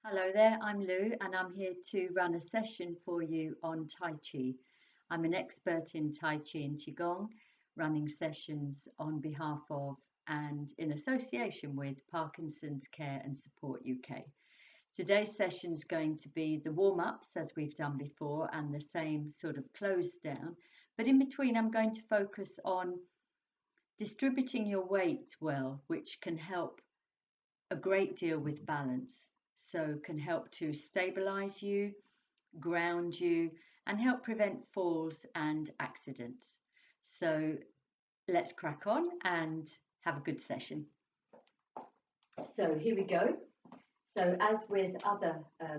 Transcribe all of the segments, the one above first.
Hello there, I'm Lou and I'm here to run a session for you on Tai Chi. I'm an expert in Tai Chi and Qigong, running sessions on behalf of and in association with Parkinson'S Care and Support UK. Today's session is going to be the warm-ups as we've done before and the same sort of close down, but in between I'm going to focus on distributing your weight well, which can help a great deal with balance. So can help to stabilize you, ground you, and help prevent falls and accidents. So let's crack on and have a good session. So here we go. So as with other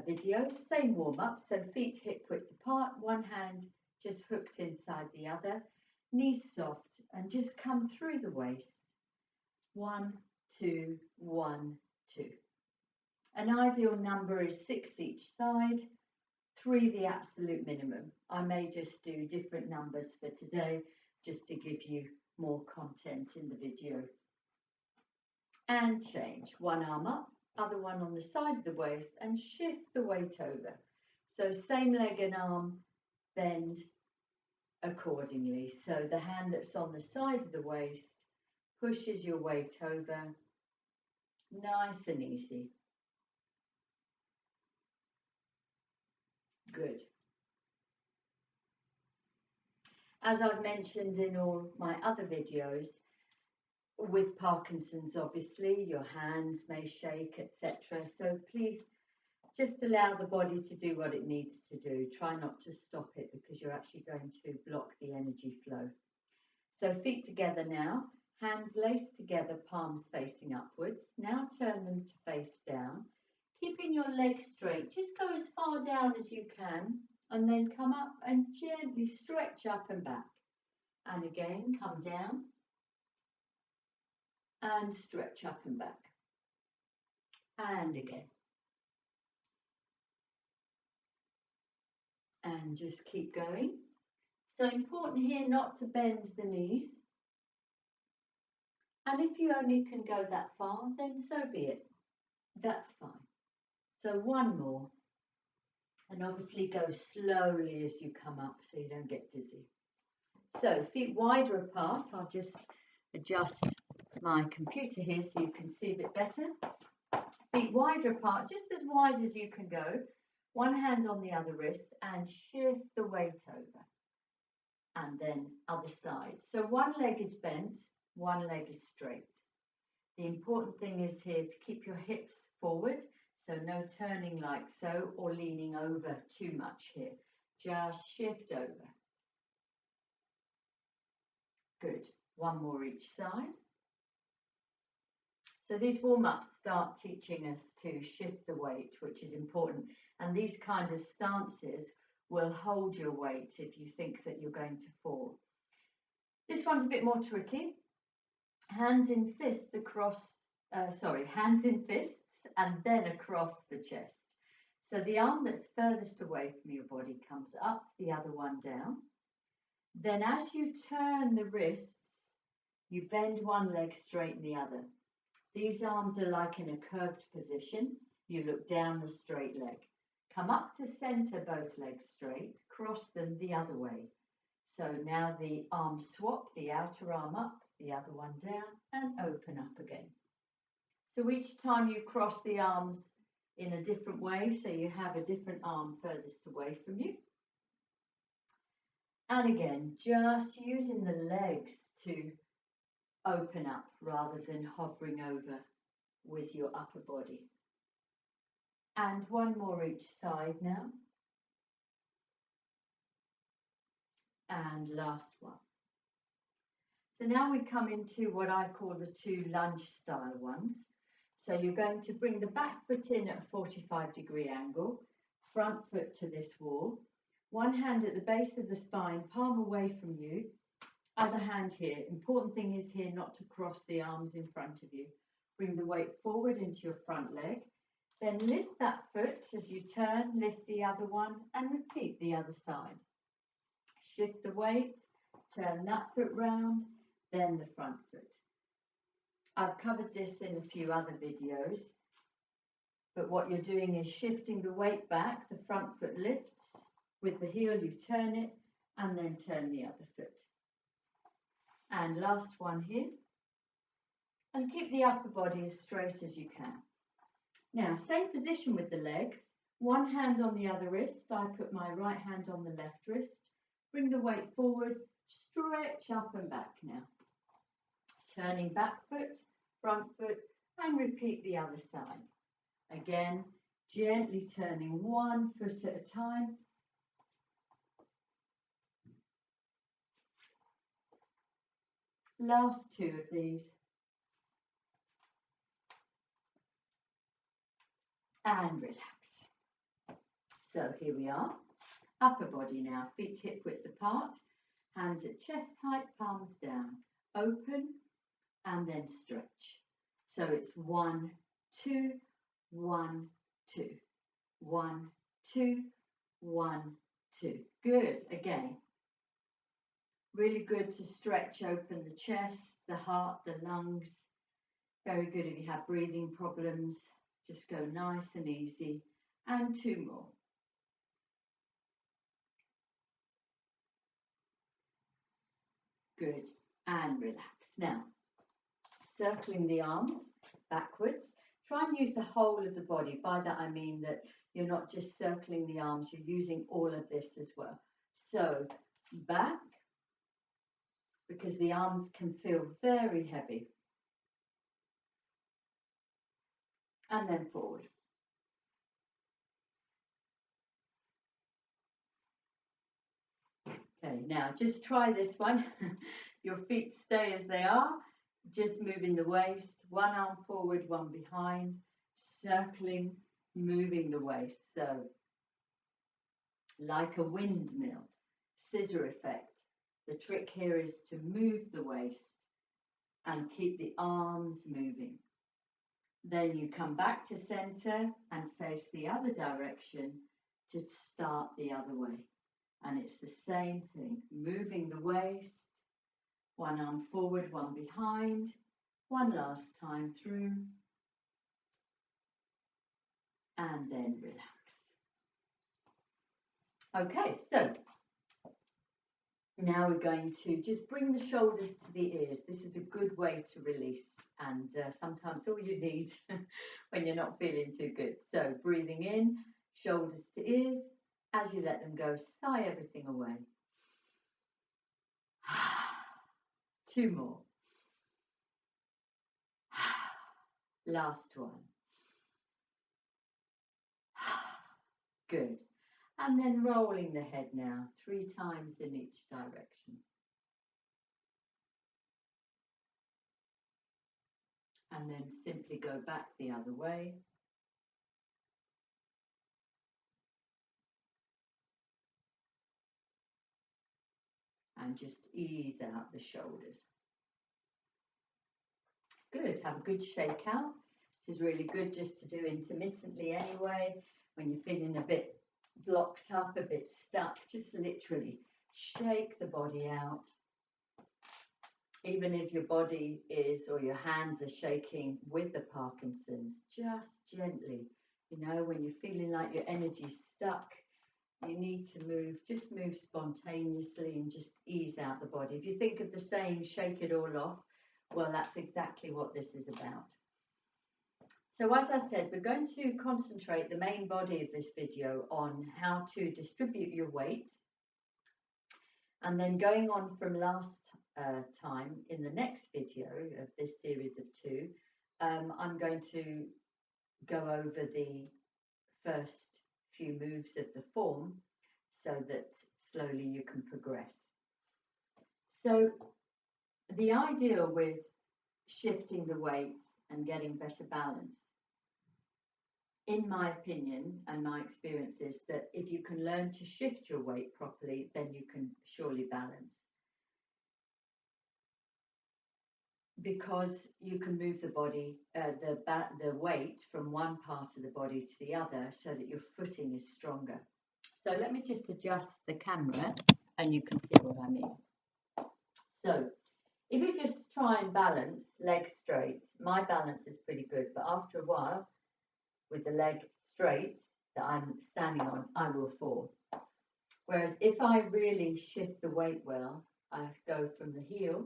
videos, same warm-up. So feet hip width apart, one hand just hooked inside the other, knees soft, and just come through the waist. 1, 2, 1, 2. An ideal number is 6 each side, 3 the absolute minimum. I may just do different numbers for today just to give you more content in the video. And change. One arm up, other one on the side of the waist, and shift the weight over. So same leg and arm, bend accordingly. So the hand that's on the side of the waist pushes your weight over, nice and easy. Good. As I've mentioned in all my other videos, with Parkinson's, obviously, your hands may shake, etc. So please just allow the body to do what it needs to do. Try not to stop it because you're actually going to block the energy flow. So feet together now, hands laced together, palms facing upwards. Now turn them to face down. Keeping your legs straight, just go as far down as you can and then come up and gently stretch up and back. And again, come down and stretch up and back. And again. And just keep going. So important here not to bend the knees. And if you only can go that far, then so be it. That's fine. So one more. And obviously go slowly as you come up so you don't get dizzy. So feet wider apart. I'll just adjust my computer here so you can see a bit better. Feet wider apart, just as wide as you can go. One hand on the other wrist and shift the weight over. And then other side. So one leg is bent, one leg is straight. The important thing is here to keep your hips forward. So no turning like so or leaning over too much here. Just shift over. Good. One more each side. So these warm-ups start teaching us to shift the weight, which is important. And these kind of stances will hold your weight if you think that you're going to fall. This one's a bit more tricky. Hands in fists across, hands in fists and then across the chest. So the arm that's furthest away from your body comes up, the other one down. Then as you turn the wrists, you bend one leg, straighten the other. These arms are like in a curved position. You look down the straight leg. Come up to center, both legs straight, cross them the other way. So now the arm swap, the outer arm up, the other one down, and open up again. So each time you cross the arms in a different way, so you have a different arm furthest away from you. And again, just using the legs to open up rather than hovering over with your upper body. And one more each side now. And last one. So now we come into what I call the 2 lunge style ones. So you're going to bring the back foot in at a 45-degree angle, front foot to this wall, one hand at the base of the spine, palm away from you, other hand here. Important thing is here not to cross the arms in front of you. Bring the weight forward into your front leg, then lift that foot as you turn, lift the other one and repeat the other side. Shift the weight, turn that foot round, then the front foot. I've covered this in a few other videos. But what you're doing is shifting the weight back, the front foot lifts, with the heel you turn it, and then turn the other foot. And last one here. And keep the upper body as straight as you can. Now, same position with the legs. One hand on the other wrist. I put my right hand on the left wrist. Bring the weight forward, stretch up and back now. Turning back foot, front foot, and repeat the other side. Again, gently turning one foot at a time. Last two of these. And relax. So here we are. Upper body now, feet hip width apart, hands at chest height, palms down. Open and then stretch. So it's 1, 2, 1, 2. 1, 2, 1, 2. Good. Again. Really good to stretch open the chest, the heart, the lungs. Very good if you have breathing problems. Just go nice and easy. And 2 more. Good. And relax. Now, circling the arms backwards. Try and use the whole of the body. By that I mean that you're not just circling the arms, you're using all of this as well. So back, because the arms can feel very heavy. And then forward. Okay, now just try this one. Your feet stay as they are. Just moving the waist, one arm forward, one behind, circling, moving the waist. So, like a windmill, scissor effect. The trick here is to move the waist and keep the arms moving. Then you come back to center and face the other direction to start the other way. And it's the same thing, moving the waist, one arm forward, one behind, one last time through, and then relax. Okay, so now we're going to just bring the shoulders to the ears. This is a good way to release, and sometimes all you need when you're not feeling too good. So breathing in, shoulders to ears. As you let them go, sigh everything away. 2 more. Last one. Good. And then rolling the head now, 3 times in each direction. And then simply go back the other way. And just ease out the shoulders. Good, have a good shake out. This is really good just to do intermittently anyway. When you're feeling a bit blocked up, a bit stuck, just literally shake the body out. Even if your body is, or your hands are shaking with the Parkinson's, just gently. You know, when you're feeling like your energy's stuck, you need to move, just move spontaneously and just ease out the body. If you think of the saying, shake it all off, well, that's exactly what this is about. So as I said, we're going to concentrate the main body of this video on how to distribute your weight. And then going on from last time, in the next video of this series of 2, I'm going to go over the first few moves of the form so that slowly you can progress. So the idea with shifting the weight and getting better balance, in my opinion and my experience, is that if you can learn to shift your weight properly, then you can surely balance. Because you can move the body, the weight from one part of the body to the other so that your footing is stronger. So let me just adjust the camera and you can see what I mean. So if you just try and balance, legs straight, my balance is pretty good, but after a while, with the leg straight that I'm standing on, I will fall. Whereas if I really shift the weight well, I go from the heel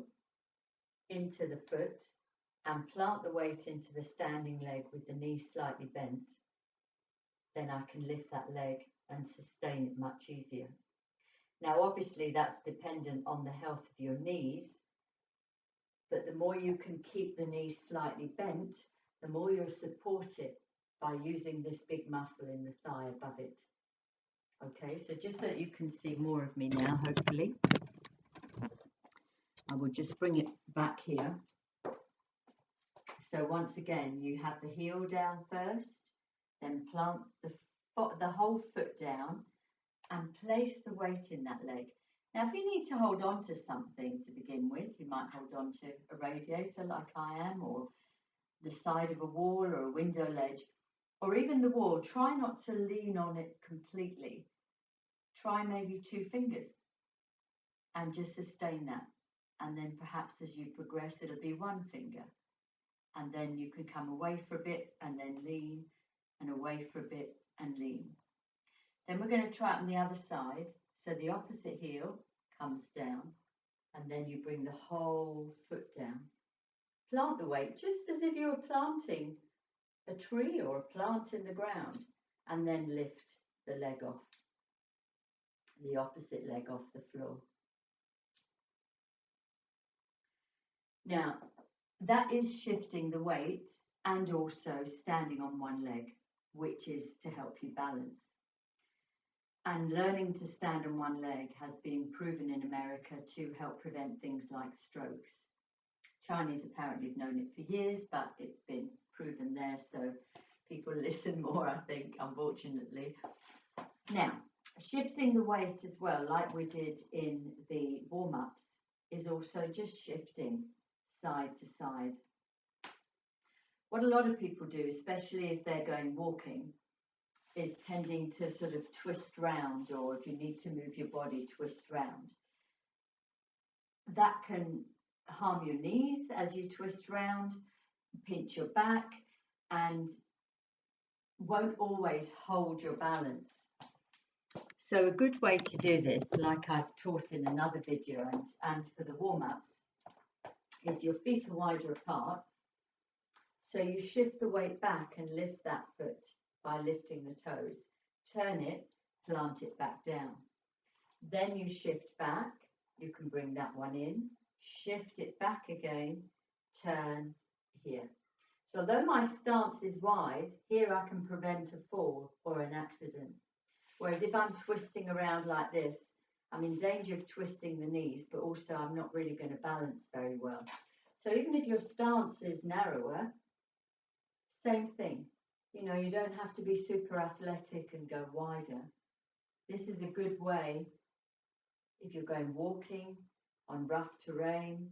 into the foot and plant the weight into the standing leg with the knee slightly bent, then I can lift that leg and sustain it much easier. Now, obviously, that's dependent on the health of your knees, but the more you can keep the knees slightly bent, the more you'll support it by using this big muscle in the thigh above it. Okay, so just so that you can see more of me now, hopefully, I will just bring it back here. So once again, you have the heel down first, then plant the whole foot down and place the weight in that leg. Now, if you need to hold on to something to begin with, you might hold on to a radiator like I am, or the side of a wall or a window ledge, or even the wall. Try not to lean on it completely. Try maybe 2 fingers and just sustain that. And then perhaps as you progress, it'll be 1 finger. And then you can come away for a bit and then lean, and away for a bit and lean. Then we're going to try it on the other side. So the opposite heel comes down, and then you bring the whole foot down. Plant the weight just as if you were planting a tree or a plant in the ground, and then lift the leg off, the opposite leg off the floor. Now, that is shifting the weight and also standing on one leg, which is to help you balance. And learning to stand on one leg has been proven in America to help prevent things like strokes. Chinese apparently have known it for years, but it's been proven there, so people listen more, I think, unfortunately. Now, shifting the weight as well, like we did in the warm-ups, is also just shifting side to side. What a lot of people do, especially if they're going walking, is tending to sort of twist round, or if you need to move your body, twist round. That can harm your knees as you twist round, pinch your back, and won't always hold your balance. So a good way to do this, like I've taught in another video and for the warm-ups, is your feet are wider apart. So you shift the weight back and lift that foot by lifting the toes. Turn it, plant it back down. Then you shift back, you can bring that one in, shift it back again, turn here. So although my stance is wide, here I can prevent a fall or an accident. Whereas if I'm twisting around like this, I'm in danger of twisting the knees, but also I'm not really going to balance very well. So even if your stance is narrower, same thing. You know, you don't have to be super athletic and go wider. This is a good way if you're going walking on rough terrain,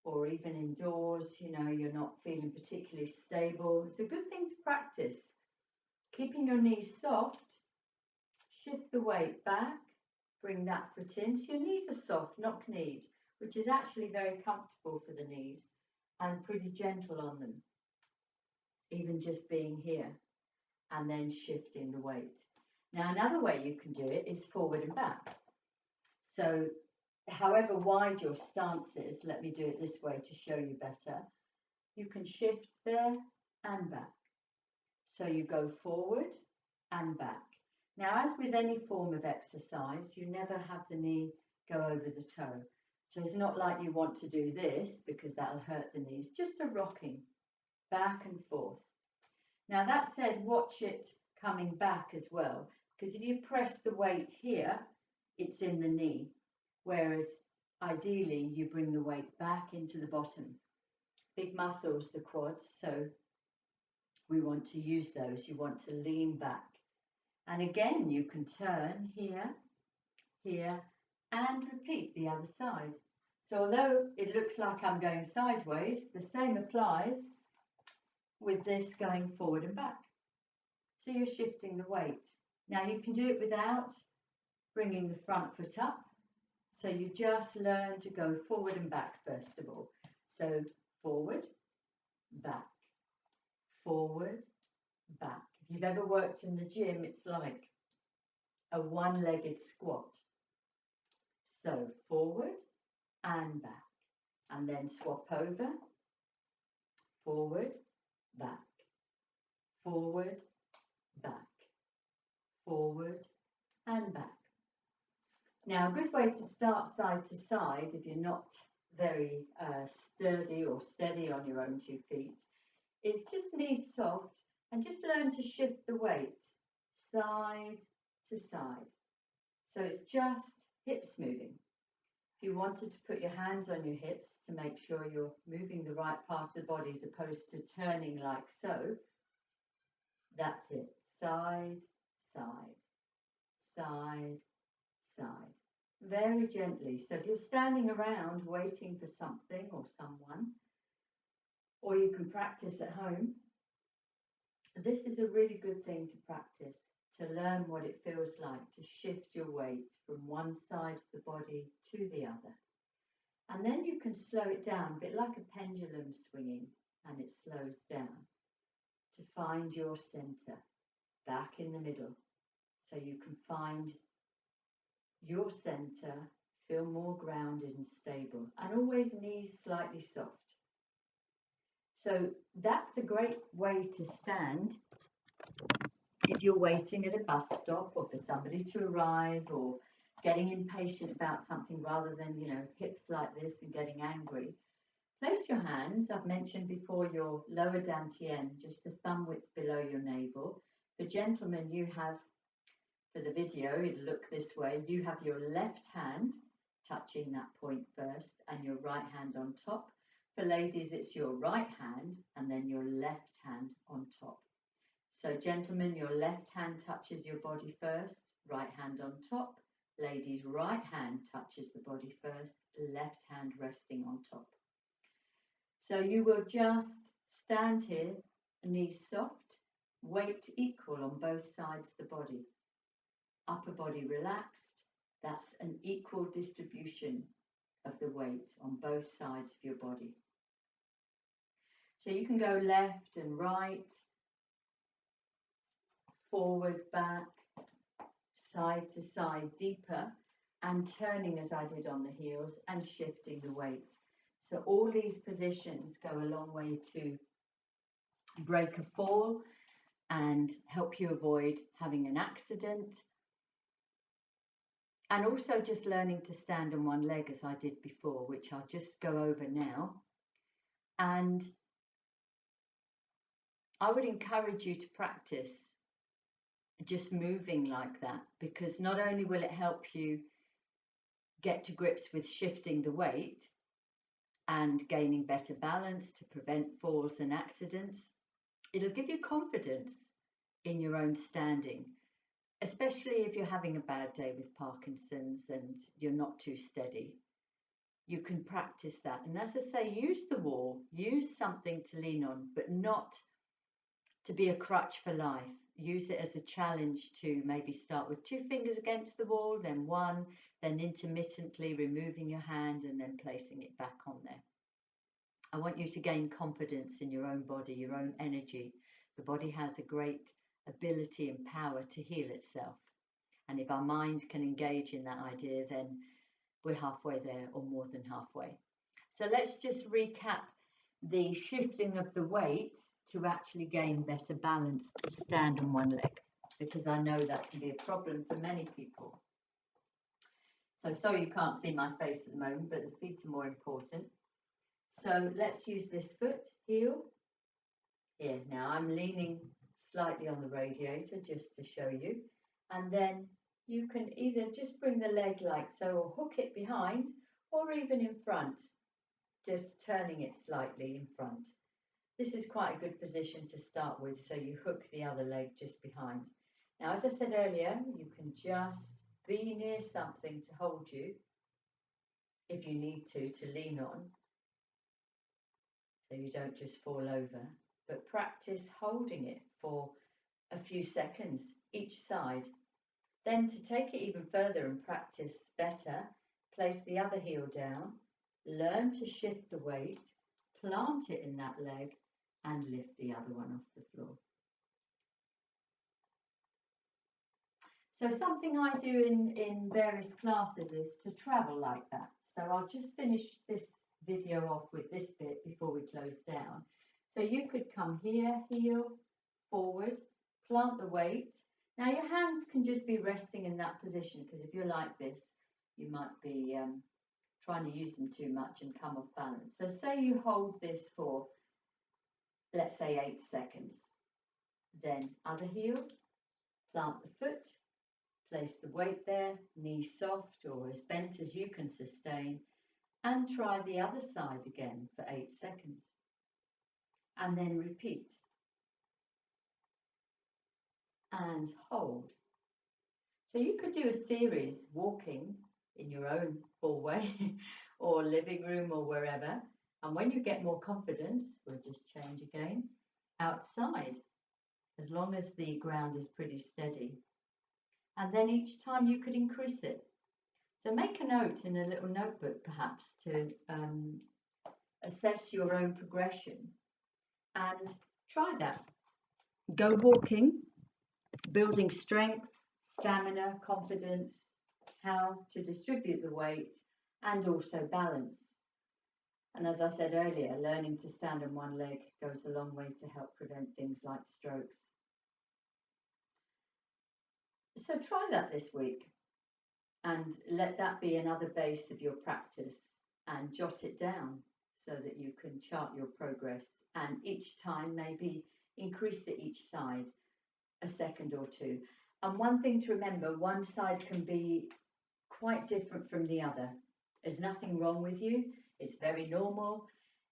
or even indoors, you know, you're not feeling particularly stable. It's a good thing to practice. Keeping your knees soft, shift the weight back, bring that foot in. So your knees are soft, not kneed, which is actually very comfortable for the knees and pretty gentle on them, even just being here, and then shifting the weight. Now, another way you can do it is forward and back. So however wide your stance is, let me do it this way to show you better. You can shift there and back. So you go forward and back. Now, as with any form of exercise, you never have the knee go over the toe. So it's not like you want to do this because that'll hurt the knees, just a rocking back and forth. Now, that said, watch it coming back as well, because if you press the weight here, it's in the knee, whereas ideally you bring the weight back into the bottom. Big muscles, the quads, so we want to use those. You want to lean back. And again, you can turn here, here, and repeat the other side. So although it looks like I'm going sideways, the same applies with this going forward and back. So you're shifting the weight. Now you can do it without bringing the front foot up. So you just learn to go forward and back first of all. So forward, back, forward, back. you've ever worked in the gym, it's like a one-legged squat. So forward and back, and then swap over, forward, back, forward, back, forward and back. Now, a good way to start side to side, if you're not very sturdy or steady on your own 2 feet, is just knees soft and just learn to shift the weight side to side. So it's just hips moving. If you wanted to put your hands on your hips to make sure you're moving the right part of the body as opposed to turning like so, that's it. Side, side, side, side. Very gently. So if you're standing around waiting for something or someone, or you can practice at home, this is a really good thing to practice, to learn what it feels like to shift your weight from one side of the body to the other. And then you can slow it down, a bit like a pendulum swinging, and it slows down to find your center back in the middle. So you can find your center, feel more grounded and stable, and always knees slightly soft. So that's a great way to stand if you're waiting at a bus stop or for somebody to arrive, or getting impatient about something rather than, hips like this and getting angry. Place your hands, I've mentioned before, your lower dantian, just the thumb width below your navel. For gentlemen, you have, for the video, it'll look this way. You have your left hand touching that point first and your right hand on top. For ladies, it's your right hand and then your left hand on top. So gentlemen, your left hand touches your body first, right hand on top. Ladies, right hand touches the body first, left hand resting on top. So you will just stand here, knees soft, weight equal on both sides of the body. Upper body relaxed, that's an equal distribution of the weight on both sides of your body. So you can go left and right, forward, back, side to side, deeper, and turning as I did on the heels and shifting the weight. So all these positions go a long way to break a fall and help you avoid having an accident. And also just learning to stand on one leg as I did before, which I'll just go over now. And I would encourage you to practice just moving like that, because not only will it help you get to grips with shifting the weight and gaining better balance to prevent falls and accidents, it'll give you confidence in your own standing, especially if you're having a bad day with Parkinson's and you're not too steady. You can practice that. And as I say, use the wall, use something to lean on, but not to be a crutch for life. Use it as a challenge to maybe start with 2 fingers against the wall, then 1, then intermittently removing your hand and then placing it back on there. I want you to gain confidence in your own body, your own energy. The body has a great ability and power to heal itself. And if our mind can engage in that idea, then we're halfway there, or more than halfway. So let's just recap the shifting of the weight to actually gain better balance to stand on one leg, because I know that can be a problem for many people. So sorry you can't see my face at the moment, but the feet are more important. So let's use this foot, heel. Here, now I'm leaning slightly on the radiator just to show you. And then you can either just bring the leg like so, or hook it behind, or even in front, just turning it slightly in front. This is quite a good position to start with, so you hook the other leg just behind. Now, as I said earlier, you can just be near something to hold you if you need to lean on, so you don't just fall over, but practice holding it for a few seconds each side. Then to take it even further and practice better, place the other heel down, learn to shift the weight, plant it in that leg, and lift the other one off the floor. So something I do in various classes is to travel like that. So I'll just finish this video off with this bit before we close down. So you could come here, heel, forward, plant the weight. Now your hands can just be resting in that position, because if you're like this, you might be trying to use them too much and come off balance. So say you hold this for, let's say, 8 seconds. Then other heel, plant the foot, place the weight there, knee soft or as bent as you can sustain, and try the other side again for 8 seconds. And then repeat. And hold. So you could do a series walking in your own hallway or living room or wherever. And when you get more confidence, we'll just change again, outside, as long as the ground is pretty steady. And then each time you could increase it. So make a note in a little notebook perhaps to assess your own progression and try that. Go walking, building strength, stamina, confidence, how to distribute the weight, and also balance. And as I said earlier, learning to stand on one leg goes a long way to help prevent things like strokes. So try that this week and let that be another base of your practice, and jot it down so that you can chart your progress, and each time maybe increase it each side a second or two. And one thing to remember, one side can be quite different from the other. There's nothing wrong with you. It's very normal.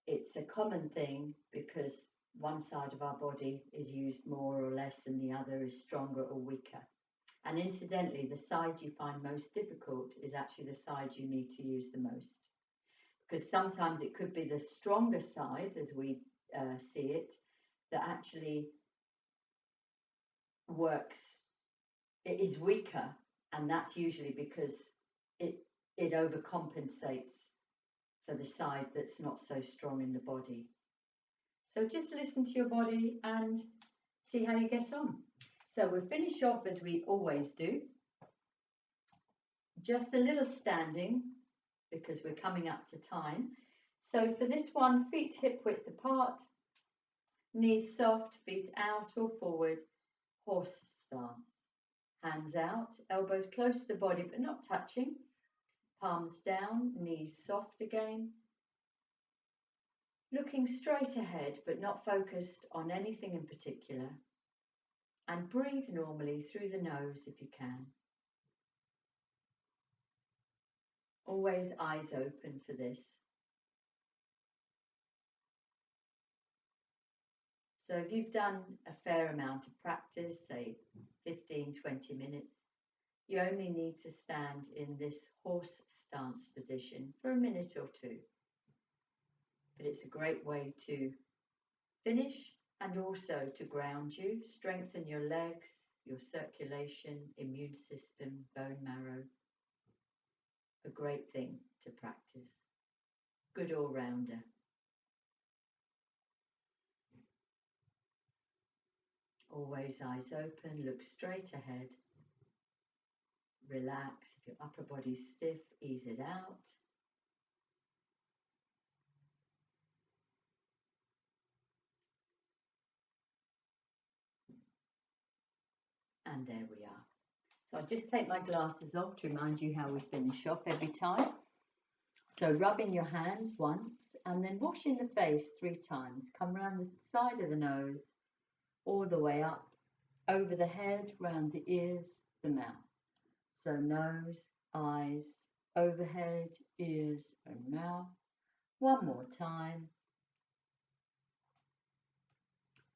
It's a common thing because one side of our body is used more or less and the other is stronger or weaker. And incidentally, the side you find most difficult is actually the side you need to use the most. Because sometimes it could be the stronger side, as we see it, that actually works. It is weaker, and that's usually because it overcompensates for the side that's not so strong in the body. So just listen to your body and see how you get on. So we'll finish off as we always do. Just a little standing because we're coming up to time. So for this one, feet hip width apart, knees soft, feet out or forward, horse stance. Hands out, elbows close to the body but not touching. Palms down, knees soft again. Looking straight ahead but not focused on anything in particular. And breathe normally through the nose if you can. Always eyes open for this. So if you've done a fair amount of practice, say 15-20 minutes, you only need to stand in this horse stance position for a minute or two. But it's a great way to finish and also to ground you, strengthen your legs, your circulation, immune system, bone marrow. A great thing to practice. Good all-rounder. Always eyes open, look straight ahead. Relax. If your upper body's stiff, ease it out. And there we are. So I'll just take my glasses off to remind you how we finish off every time. So rubbing your hands once and then washing the face 3 times. Come round the side of the nose, all the way up, over the head, round the ears, the mouth. So nose, eyes, overhead, ears and mouth. One more time.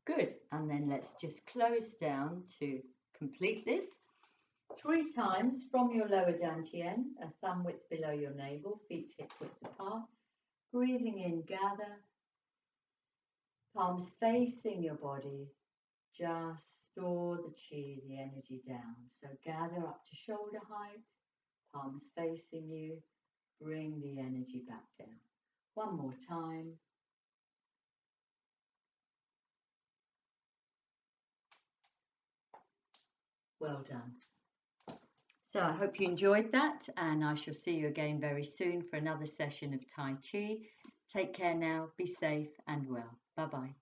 Good. And then let's just close down to complete this. 3 times from your lower dantian, a thumb width below your navel, feet hip width apart. Breathing in, gather. Palms facing your body. Just store the chi, the energy down. So gather up to shoulder height. Palms facing you. Bring the energy back down. One more time. Well done. So I hope you enjoyed that, and I shall see you again very soon for another session of Tai Chi. Take care now, be safe and well. Bye bye.